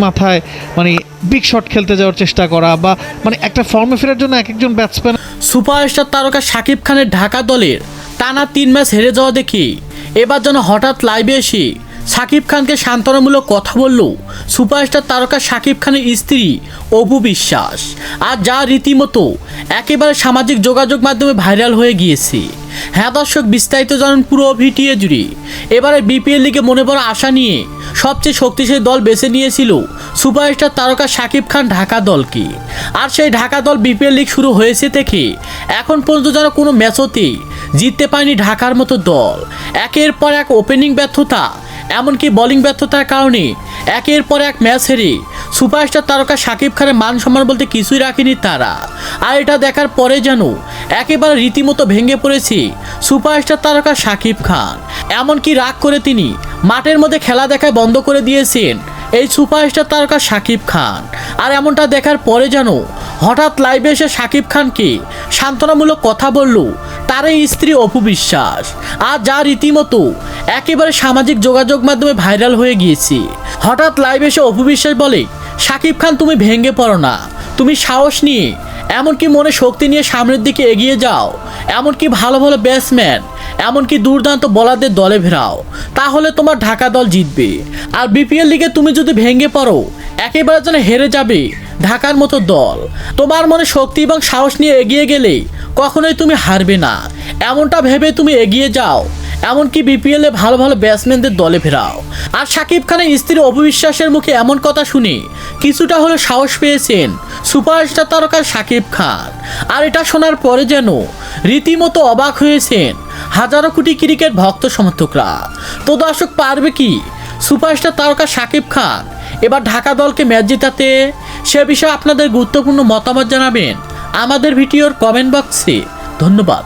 মাথায় মানে big shot খেলতে যাওয়ার চেষ্টা করা বা মানে একটা ফর্মে ফেরার জন্য এক একজন ব্যাটসম্যান। সুপারস্টার তারকা শাকিব খানের ঢাকা দলের টানা 3 ম্যাচ হেরে যাওয়া দেখি এবার যেন হঠাৎ লাইভে এসে শাকিব খানকে সান্ত্বনামূলক কথা বলল সুপারস্টার তারকা শাকিব খানের স্ত্রী অপু বিশ্বাস, আর যা রীতিমতো একেবারে সামাজিক যোগাযোগ মাধ্যমে ভাইরাল হয়ে গিয়েছে। হ্যাঁ দর্শক, বিস্তারিত জানুন পুরো ভিডিও জুড়ে। এবারে বিপিএল লিগে মনে বড় আশা নিয়ে সবচেয়ে শক্তিশালী দল বেছে নিয়েছিল সুপারস্টার তারকা শাকিব খান ঢাকা দলকে। আর সেই ঢাকা দল বিপিএল লিগ শুরু হয়েছে থেকে এখন পর্যন্ত যেন কোনো ম্যাচতেই জিততে পারেনি ঢাকার মতো দল। একের পর এক ওপেনিং ব্যর্থতা, এমনকি বোলিং ব্যর্থতার কারণে একের পর এক ম্যাচ হেরে সুপারস্টার তারকা শাকিব খানের মান সম্মান বলতে কিছুই রাখেনি তারা। আর এটা দেখার পরে যেন একেবারে রীতিমতো ভেঙে পড়েছে সুপারস্টার তারকা শাকিব খান। এমনকি রাগ করে তিনি মাঠের মধ্যে খেলা দেখা বন্ধ করে দিয়েছেন এই সুপারস্টার তারকা শাকিব খান। আর এমনটা দেখার পরে যেন হঠাৎ লাইভে এসে শাকিব খানকে সান্ত্বনামূলক কথা বলল তার এই স্ত্রী অপু বিশ্বাস, আর যা রীতিমতো একেবারে সামাজিক যোগাযোগ মাধ্যমে ভাইরাল হয়ে গিয়েছে। হঠাৎ লাইভে এসে অপু বিশ্বাস বলে, শাকিব খান তুমি ভেঙে পড়ো না, তুমি সাহস নিয়ে এমনকি মনে শক্তি নিয়ে সামনের দিকে এগিয়ে যাও, এমনকি ভালো ভালো ব্যাটসম্যান এমনকি দুর্দান্ত বোলারদের দলে ভেরাও, তাহলে তোমার ঢাকা দল জিতবে। আর বিপিএল লিগে তুমি যদি ভেঙে পড়ো একেবারে যেন হেরে যাবে ঢাকার মতো দল। তোমার মনে শক্তি এবং সাহস নিয়ে এগিয়ে গেলে কখনোই তুমি হারবে না, এমনটা ভেবে তুমি এগিয়ে যাও, এমনকি বিপিএলে ভালো ভালো ব্যাটসম্যানদের দলে ফেরাও। আর শাকিব খানের স্ত্রী অপু বিশ্বাসের মুখে এমন কথা শুনে কিছুটা হলে সাহস পেয়েছেন সুপারস্টার তারকা শাকিব খান। আর এটা শোনার পরে যেন রীতিমতো অবাক হয়েছেন হাজারো কোটি ক্রিকেট ভক্ত সমর্থকরা। তো দর্শক, পারবে কি সুপারস্টার তারকা শাকিব খান এবার ঢাকা দলকে ম্যাচ জেতাতে? সে বিষয়ে আপনাদের গুরুত্বপূর্ণ মতামত জানাবেন আমাদের ভিডিওর কমেন্ট বক্সে। ধন্যবাদ।